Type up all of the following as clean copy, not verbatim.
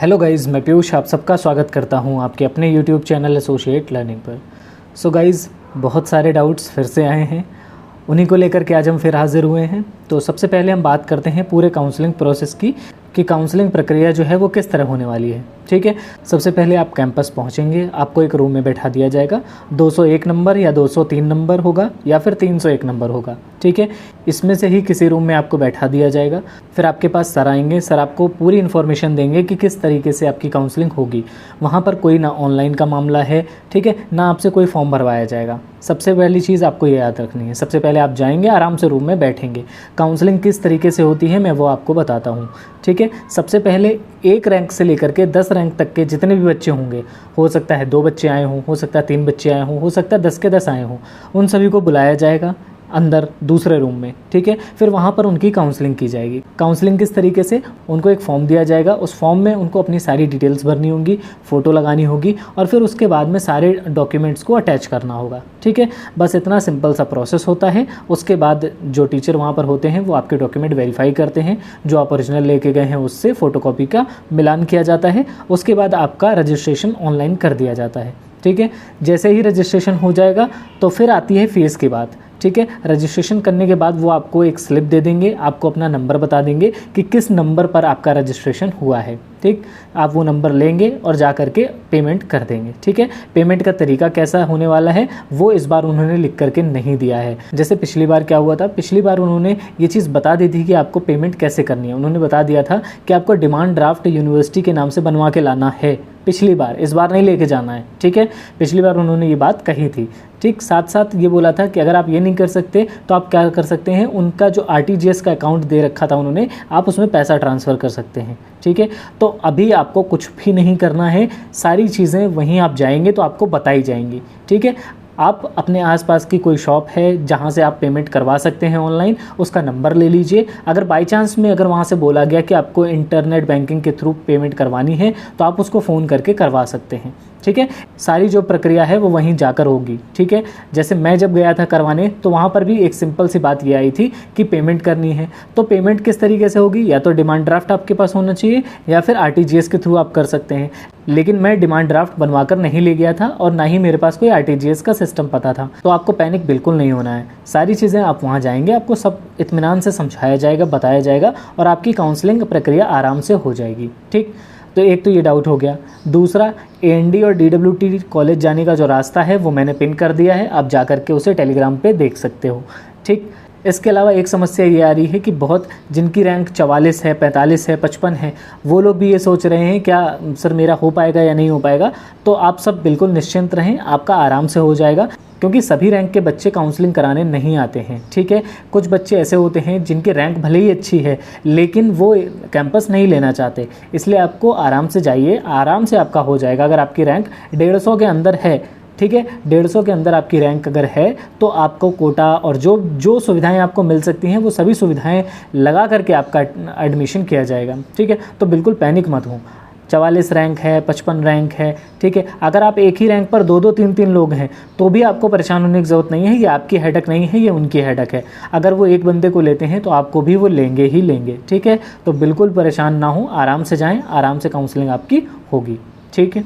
Hello guys, मैं पीयूष आप सबका स्वागत करता हूं आपके अपने यूट्यूब चैनल एसोसिएट लर्निंग पर। सो गाइज़, बहुत सारे डाउट्स फिर से आए हैं, उन्हीं को लेकर के आज हम फिर हाजिर हुए हैं। तो सबसे पहले हम बात करते हैं पूरे काउंसलिंग प्रोसेस की कि काउंसलिंग प्रक्रिया जो है वो किस तरह होने वाली है। ठीक है, सबसे पहले आप कैंपस पहुंचेंगे, आपको एक रूम में बैठा दिया जाएगा। 201 नंबर या 203 नंबर होगा या फिर 301 नंबर होगा। ठीक है, इसमें से ही किसी रूम में आपको बैठा दिया जाएगा। फिर आपके पास सर आएंगे, सर आपको पूरी इन्फॉर्मेशन देंगे कि किस तरीके से आपकी काउंसलिंग होगी। वहाँ पर कोई ना ऑनलाइन का मामला है, ठीक है, ना आपसे कोई फॉर्म भरवाया जाएगा। सबसे पहली चीज़ आपको ये याद रखनी है, सबसे पहले आप जाएंगे, आराम से रूम में बैठेंगे। काउंसलिंग किस तरीके से होती है मैं वो आपको बताता हूँ। ठीक है, सबसे पहले 1 रैंक से लेकर के 10 रैंक तक के जितने भी बच्चे होंगे, हो सकता है 2 बच्चे आए हों, हो सकता है 3 बच्चे आए हों, हो सकता है 10 के 10 आए हों, उन सभी को बुलाया जाएगा अंदर दूसरे रूम में। ठीक है, फिर वहाँ पर उनकी काउंसलिंग की जाएगी। काउंसलिंग किस तरीके से, उनको एक फॉर्म दिया जाएगा, उस फॉर्म में उनको अपनी सारी डिटेल्स भरनी होंगी, फ़ोटो लगानी होगी और फिर उसके बाद में सारे डॉक्यूमेंट्स को अटैच करना होगा। ठीक है, बस इतना सिंपल सा प्रोसेस होता है। उसके बाद जो टीचर वहाँ पर होते हैं वो आपके डॉक्यूमेंट वेरीफाई करते हैं, जो आप ओरिजिनल लेके गए हैं उससे फ़ोटोकॉपी का मिलान किया जाता है। उसके बाद आपका रजिस्ट्रेशन ऑनलाइन कर दिया जाता है। ठीक है, जैसे ही रजिस्ट्रेशन हो जाएगा तो फिर आती है फ़ीस की बात। ठीक है, रजिस्ट्रेशन करने के बाद वो आपको एक स्लिप दे देंगे, आपको अपना नंबर बता देंगे कि किस नंबर पर आपका रजिस्ट्रेशन हुआ है। ठीक, आप वो नंबर लेंगे और जा कर के पेमेंट कर देंगे। ठीक है, पेमेंट का तरीका कैसा होने वाला है वो इस बार उन्होंने लिख करके नहीं दिया है। जैसे पिछली बार क्या हुआ था, पिछली बार उन्होंने ये चीज़ बता दी थी कि आपको पेमेंट कैसे करनी है। उन्होंने बता दिया था कि आपको डिमांड ड्राफ्ट यूनिवर्सिटी के नाम से बनवा के लाना है पिछली बार, इस बार नहीं लेके जाना है। ठीक है, पिछली बार उन्होंने ये बात कही थी। ठीक, साथ साथ ये बोला था कि अगर आप ये नहीं कर सकते तो आप क्या कर सकते हैं, उनका जो RTGS का अकाउंट दे रखा था उन्होंने, आप उसमें पैसा ट्रांसफ़र कर सकते हैं। ठीक है, तो अभी आपको कुछ भी नहीं करना है, सारी चीज़ें वहीं आप जाएंगे तो आपको बताई जाएंगी। ठीक है, आप अपने आसपास की कोई शॉप है जहाँ से आप पेमेंट करवा सकते हैं ऑनलाइन, उसका नंबर ले लीजिए। अगर बाई चांस में अगर वहाँ से बोला गया कि आपको इंटरनेट बैंकिंग के थ्रू पेमेंट करवानी है तो आप उसको फ़ोन करके करवा सकते हैं। ठीक है, सारी जो प्रक्रिया है वो वहीं जाकर होगी। ठीक है, जैसे मैं जब गया था करवाने तो वहाँ पर भी एक सिंपल सी बात ये आई थी कि पेमेंट करनी है। तो पेमेंट किस तरीके से होगी, या तो डिमांड ड्राफ्ट आपके पास होना चाहिए या फिर RTGS के थ्रू आप कर सकते हैं। लेकिन मैं डिमांड ड्राफ्ट बनवा कर नहीं ले गया था और ना ही मेरे पास कोई RTGS का सिस्टम पता था। तो आपको पैनिक बिल्कुल नहीं होना है, सारी चीज़ें आप वहाँ जाएंगे, आपको सब इत्मीनान से समझाया जाएगा, बताया जाएगा और आपकी काउंसलिंग प्रक्रिया आराम से हो जाएगी। ठीक, तो एक तो ये डाउट हो गया। दूसरा, AND और DWT कॉलेज जाने का जो रास्ता है वो मैंने पिन कर दिया है, आप जा कर के उसे टेलीग्राम पे देख सकते हो। ठीक, इसके अलावा एक समस्या ये आ रही है कि बहुत जिनकी रैंक 44 है, 45 है, 55 है, वो लोग भी ये सोच रहे हैं क्या सर मेरा हो पाएगा या नहीं हो पाएगा। तो आप सब बिल्कुल निश्चिंत रहें, आपका आराम से हो जाएगा, क्योंकि सभी रैंक के बच्चे काउंसलिंग कराने नहीं आते हैं। ठीक है, कुछ बच्चे ऐसे होते हैं जिनकी रैंक भले ही अच्छी है लेकिन वो कैंपस नहीं लेना चाहते, इसलिए आपको आराम से जाइए, आराम से आपका हो जाएगा। अगर आपकी रैंक 150 के अंदर है, ठीक है, 150 के अंदर आपकी रैंक अगर है तो आपको कोटा और जो सुविधाएं आपको मिल सकती हैं वो सभी सुविधाएं लगा करके आपका एडमिशन किया जाएगा। ठीक है, तो बिल्कुल पैनिक मत हो। 44 रैंक है, 55 रैंक है, ठीक है, अगर आप एक ही रैंक पर 2-2, 3-3 लोग हैं तो भी आपको परेशान होने की ज़रूरत नहीं है। ये आपकी हेडक नहीं है, ये उनकी हेडक है। अगर वो एक बंदे को लेते हैं तो आपको भी वो लेंगे ही लेंगे। ठीक है, तो बिल्कुल परेशान ना हो, आराम से जाएं, आराम से काउंसलिंग आपकी होगी। ठीक है,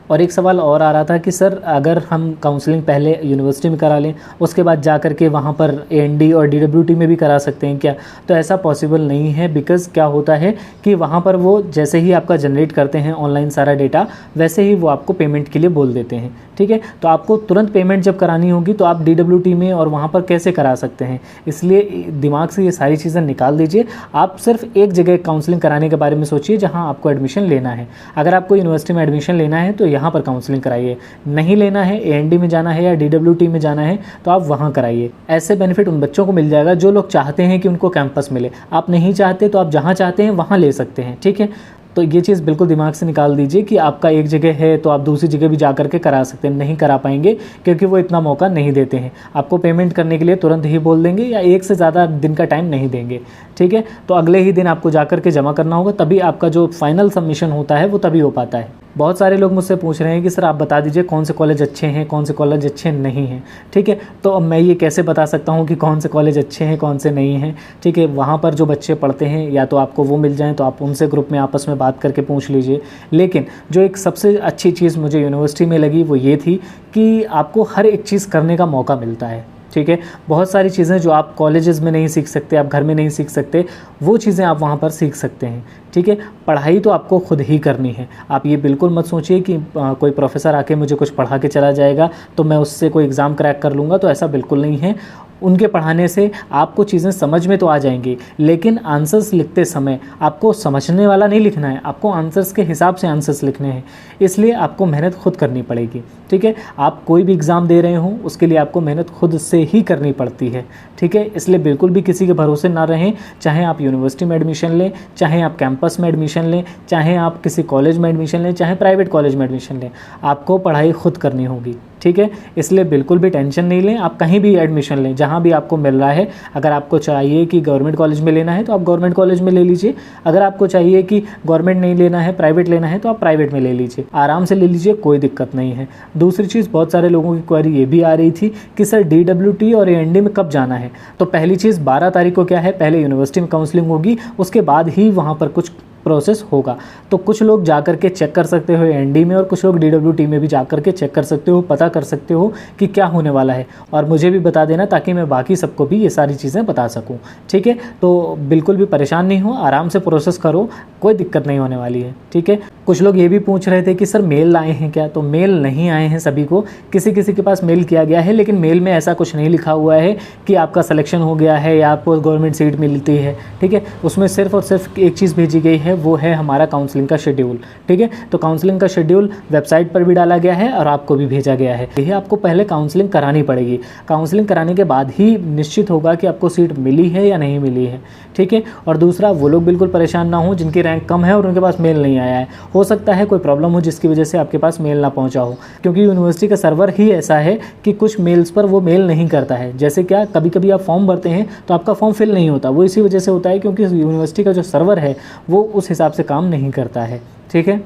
और एक सवाल और आ रहा था कि सर अगर हम काउंसलिंग पहले यूनिवर्सिटी में करा लें उसके बाद जा कर के वहाँ पर AND और DWT में भी करा सकते हैं क्या, तो ऐसा पॉसिबल नहीं है। बिकॉज़ क्या होता है कि वहाँ पर वो जैसे ही आपका जनरेट करते हैं ऑनलाइन सारा डेटा, वैसे ही वो आपको पेमेंट के लिए बोल देते हैं। ठीक है, तो आपको तुरंत पेमेंट जब करानी होगी तो आप DWT में और वहाँ पर कैसे करा सकते हैं, इसलिए दिमाग से ये सारी चीज़ें निकाल दीजिए। आप सिर्फ एक जगह काउंसलिंग कराने के बारे में सोचिए जहाँ आपको एडमिशन लेना है। अगर आपको यूनिवर्सिटी में एडमिशन लेना है तो यहाँ पर काउंसलिंग कराइए, नहीं लेना है, AND में जाना है या DWT में जाना है तो आप वहाँ कराइए। ऐसे बेनिफिट उन बच्चों को मिल जाएगा जो लोग चाहते हैं कि उनको कैंपस मिले। आप नहीं चाहते तो आप जहाँ चाहते हैं वहाँ ले सकते हैं। ठीक है, तो ये चीज़ बिल्कुल दिमाग से निकाल दीजिए कि आपका एक जगह है तो आप दूसरी जगह भी जा कर के करा सकते हैं। नहीं करा पाएंगे क्योंकि वो इतना मौका नहीं देते हैं। आपको पेमेंट करने के लिए तुरंत ही बोल देंगे या एक से ज़्यादा दिन का टाइम नहीं देंगे। ठीक है, तो अगले ही दिन आपको जा कर के जमा करना होगा, तभी आपका जो फाइनल सबमिशन होता है वो तभी हो पाता है। बहुत सारे लोग मुझसे पूछ रहे हैं कि सर आप बता दीजिए कौन से कॉलेज अच्छे हैं, कौन से कॉलेज अच्छे नहीं हैं। ठीक है, तो अब मैं ये कैसे बता सकता हूँ कि कौन से कॉलेज अच्छे हैं कौन से नहीं हैं। ठीक है, वहाँ पर जो बच्चे पढ़ते हैं या तो आपको वो मिल जाएँ तो आप उनसे ग्रुप में आपस में बात करके पूछ लीजिए। लेकिन जो एक सबसे अच्छी चीज़ मुझे यूनिवर्सिटी में लगी वो ये थी कि आपको हर एक चीज़ करने का मौका मिलता है। ठीक है, बहुत सारी चीज़ें जो आप कॉलेजेस में नहीं सीख सकते, आप घर में नहीं सीख सकते, वो चीज़ें आप वहाँ पर सीख सकते हैं। ठीक है, पढ़ाई तो आपको खुद ही करनी है। आप ये बिल्कुल मत सोचिए कि कोई प्रोफेसर आके मुझे कुछ पढ़ा के चला जाएगा तो मैं उससे कोई एग्ज़ाम क्रैक कर लूँगा, तो ऐसा बिल्कुल नहीं है। उनके पढ़ाने से आपको चीज़ें समझ में तो आ जाएंगी, लेकिन आंसर्स लिखते समय आपको समझने वाला नहीं लिखना है, आपको आंसर्स के हिसाब से आंसर्स लिखने हैं। इसलिए आपको मेहनत खुद करनी पड़ेगी। ठीक है, आप कोई भी एग्ज़ाम दे रहे हो उसके लिए आपको मेहनत खुद से ही करनी पड़ती है। ठीक है, इसलिए बिल्कुल भी किसी के भरोसे ना रहें। चाहे आप यूनिवर्सिटी में एडमिशन लें, चाहे आप कैंपस में एडमिशन लें, चाहे आप किसी कॉलेज में एडमिशन लें, चाहे प्राइवेट कॉलेज में एडमिशन लें, आपको पढ़ाई खुद करनी होगी। ठीक है, इसलिए बिल्कुल भी टेंशन नहीं लें। आप कहीं भी एडमिशन लें, जहाँ भी आपको मिल रहा है। अगर आपको चाहिए कि गवर्नमेंट कॉलेज में लेना है तो आप गवर्नमेंट कॉलेज में ले लीजिए। अगर आपको चाहिए कि गवर्नमेंट नहीं लेना है, प्राइवेट लेना है, तो आप प्राइवेट में ले लीजिए, आराम से ले लीजिए, कोई दिक्कत नहीं है। दूसरी चीज़, बहुत सारे लोगों की क्वेरी ये भी आ रही थी कि सर DWT और AND में कब जाना है। तो पहली चीज़, 12 तारीख को क्या है, पहले यूनिवर्सिटी में काउंसलिंग होगी, उसके बाद ही वहाँ पर कुछ प्रोसेस होगा। तो कुछ लोग जा कर के चेक कर सकते हो AND में, और कुछ लोग DWT में भी जा कर के चेक कर सकते हो, पता कर सकते हो कि क्या होने वाला है, और मुझे भी बता देना ताकि मैं बाकी सबको भी ये सारी चीज़ें बता सकूं। ठीक है, तो बिल्कुल भी परेशान नहीं हो, आराम से प्रोसेस करो, कोई दिक्कत नहीं होने वाली है। ठीक है, कुछ लोग ये भी पूछ रहे थे कि सर मेल आए हैं क्या, तो मेल नहीं आए हैं सभी को, किसी किसी के पास मेल किया गया है, लेकिन मेल में ऐसा कुछ नहीं लिखा हुआ है कि आपका सिलेक्शन हो गया है या आपको गवर्नमेंट सीट मिलती है। ठीक है, उसमें सिर्फ और सिर्फ एक चीज़ भेजी गई है, वो है हमारा काउंसलिंग का शेड्यूल। ठीक है, तो काउंसलिंग का शेड्यूल वेबसाइट पर भी डाला गया है और आपको भी भेजा गया है। यही आपको पहले काउंसलिंग करानी पड़ेगी। काउंसलिंग कराने के बाद ही निश्चित होगा कि आपको सीट मिली है या नहीं मिली है। ठीक है, और दूसरा, वो लोग बिल्कुल परेशान ना हो जिनकी रैंक कम है और उनके पास मेल नहीं आया है। हो सकता है कोई प्रॉब्लम हो जिसकी वजह से आपके पास मेल ना पहुंचा हो, क्योंकि यूनिवर्सिटी का सर्वर ही ऐसा है कि कुछ मेल्स पर वो मेल नहीं करता है। जैसे क्या, कभी कभी आप फॉर्म भरते हैं तो आपका फॉर्म फिल नहीं होता, वो इसी वजह से होता है क्योंकि यूनिवर्सिटी का जो सर्वर है वो उस हिसाब से काम नहीं करता है। ठीक है,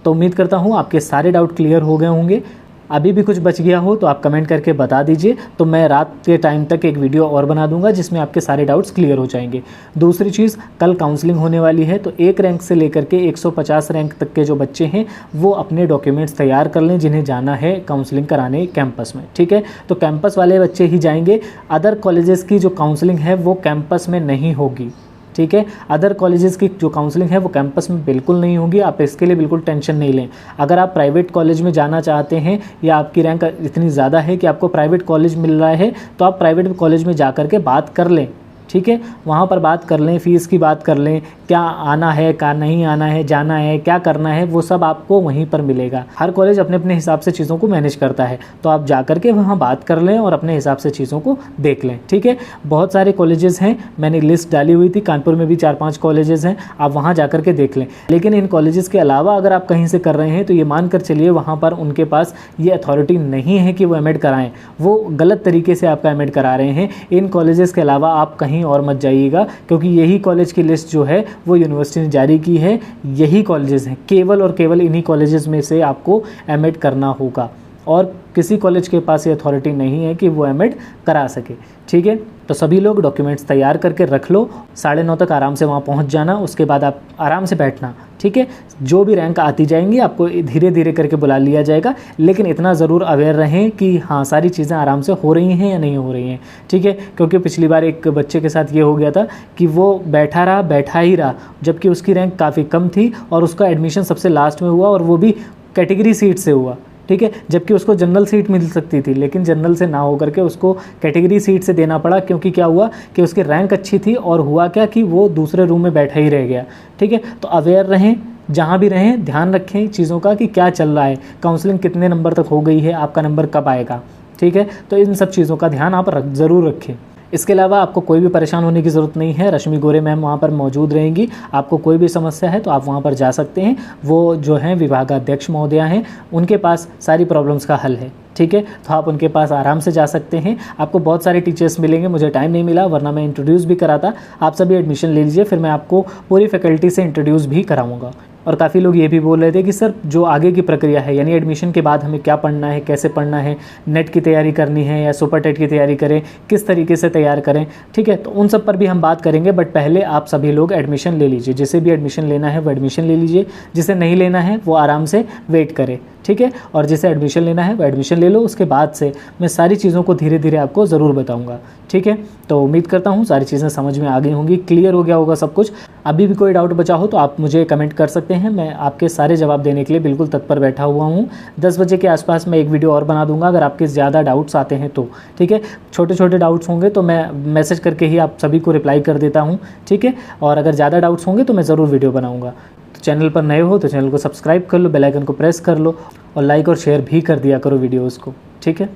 तो उम्मीद करता हूँ आपके सारे डाउट क्लियर हो गए होंगे। अभी भी कुछ बच गया हो तो आप कमेंट करके बता दीजिए, तो मैं रात के टाइम तक एक वीडियो और बना दूंगा जिसमें आपके सारे डाउट्स क्लियर हो जाएंगे। दूसरी चीज़, कल काउंसलिंग होने वाली है, तो 1 रैंक से लेकर के 150 रैंक तक के जो बच्चे हैं वो अपने डॉक्यूमेंट्स तैयार कर लें जिन्हें जाना है काउंसलिंग कराने कैंपस में। ठीक है, तो कैंपस वाले बच्चे ही जाएंगे, अदर कॉलेजेस की जो काउंसलिंग है वो कैंपस में नहीं होगी। ठीक है, अदर कॉलेजेस की जो काउंसलिंग है वो कैंपस में बिल्कुल नहीं होगी, आप इसके लिए बिल्कुल टेंशन नहीं लें। अगर आप प्राइवेट कॉलेज में जाना चाहते हैं या आपकी रैंक इतनी ज़्यादा है कि आपको प्राइवेट कॉलेज मिल रहा है, तो आप प्राइवेट कॉलेज में जा कर के बात कर लें। ठीक है, वहाँ पर बात कर लें, फ़ीस की बात कर लें, क्या आना है क्या नहीं आना है, जाना है क्या करना है, वो सब आपको वहीं पर मिलेगा। हर कॉलेज अपने अपने हिसाब से चीज़ों को मैनेज करता है, तो आप जा कर के वहाँ बात कर लें और अपने हिसाब से चीज़ों को देख लें। ठीक है, बहुत सारे कॉलेजेस हैं, मैंने लिस्ट डाली हुई थी, कानपुर में भी 4-5 कॉलेजेस हैं, आप वहाँ जा कर के देख लें। लेकिन इन कॉलेजेस के अलावा अगर आप कहीं से कर रहे हैं तो ये मान कर चलिए वहाँ पर उनके पास ये अथॉरिटी नहीं है कि वो एमएड कराएं, वो गलत तरीके से आपका एमएड करा रहे हैं। इन कॉलेजेस के अलावा आप कहीं और मत जाइएगा, क्योंकि यही कॉलेज की लिस्ट जो है वो यूनिवर्सिटी ने जारी की है, यही कॉलेजेस हैं, केवल और केवल इन्हीं कॉलेजेस में से आपको एमएड करना होगा, और किसी कॉलेज के पास ये अथॉरिटी नहीं है कि वो एमएड करा सके। ठीक है, तो सभी लोग डॉक्यूमेंट्स तैयार करके रख लो, 9:30 तक आराम से वहाँ पहुँच जाना, उसके बाद आप आराम से बैठना। ठीक है, जो भी रैंक आती जाएंगी आपको धीरे धीरे करके बुला लिया जाएगा, लेकिन इतना ज़रूर अवेयर रहें कि हाँ सारी चीज़ें आराम से हो रही हैं या नहीं हो रही हैं। ठीक है, क्योंकि पिछली बार एक बच्चे के साथ ये हो गया था कि वो बैठा ही रहा, जबकि उसकी रैंक काफ़ी कम थी और उसका एडमिशन सबसे लास्ट में हुआ, और वो भी कैटेगरी सीट से हुआ। ठीक है, जबकि उसको जनरल सीट मिल सकती थी, लेकिन जनरल से ना हो करके उसको कैटेगरी सीट से देना पड़ा, क्योंकि क्या हुआ कि उसकी रैंक अच्छी थी, और हुआ क्या कि वो दूसरे रूम में बैठा ही रह गया। ठीक है, तो अवेयर रहें, जहाँ भी रहें ध्यान रखें चीज़ों का कि क्या चल रहा है, काउंसलिंग कितने नंबर तक हो गई है, आपका नंबर कब आएगा। ठीक है, तो इन सब चीज़ों का ध्यान आप ज़रूर रखें। इसके अलावा आपको कोई भी परेशान होने की ज़रूरत नहीं है, रश्मि गोरे मैम वहाँ पर मौजूद रहेंगी। आपको कोई भी समस्या है तो आप वहाँ पर जा सकते हैं, वो जो हैं विभागाध्यक्ष महोदया हैं, उनके पास सारी प्रॉब्लम्स का हल है। ठीक है, तो आप उनके पास आराम से जा सकते हैं। आपको बहुत सारे टीचर्स मिलेंगे, मुझे टाइम नहीं मिला वरना मैं इंट्रोड्यूस भी कराता। आप सभी एडमिशन ले लीजिए, फिर मैं आपको पूरी फैकल्टी से इंट्रोड्यूस भी कराऊँगा। और काफ़ी लोग ये भी बोल रहे थे कि सर जो आगे की प्रक्रिया है, यानी एडमिशन के बाद हमें क्या पढ़ना है, कैसे पढ़ना है, नेट की तैयारी करनी है या सुपर टेट की तैयारी करें, किस तरीके से तैयार करें, ठीक है। तो उन सब पर भी हम बात करेंगे, बट पहले आप सभी लोग एडमिशन ले लीजिए। जिसे भी एडमिशन लेना है वो एडमिशन ले लीजिए, जिसे नहीं लेना है वो आराम से वेट करे, ठीक है। और जिसे एडमिशन लेना है वो एडमिशन ले लो। उसके बाद से मैं सारी चीज़ों को धीरे धीरे आपको ज़रूर बताऊंगा, ठीक है। तो उम्मीद करता हूँ सारी चीज़ें समझ में आ गई होंगी, क्लियर हो गया होगा सब कुछ। अभी भी कोई डाउट बचा हो तो आप मुझे कमेंट कर सकते हैं, मैं आपके सारे जवाब देने के लिए बिल्कुल तत्पर बैठा हुआ हूँ। 10 बजे के आसपास मैं एक वीडियो और बना दूंगा अगर आपके ज़्यादा डाउट्स आते हैं तो, ठीक है। छोटे छोटे डाउट्स होंगे तो मैं मैसेज करके ही आप सभी को रिप्लाई कर देता हूँ, ठीक है। और अगर ज़्यादा डाउट्स होंगे तो मैं ज़रूर वीडियो बनाऊँगा। चैनल पर नए हो तो चैनल को सब्सक्राइब कर लो, बेल आइकन को प्रेस कर लो और लाइक और शेयर भी कर दिया करो वीडियोज़ को, ठीक है।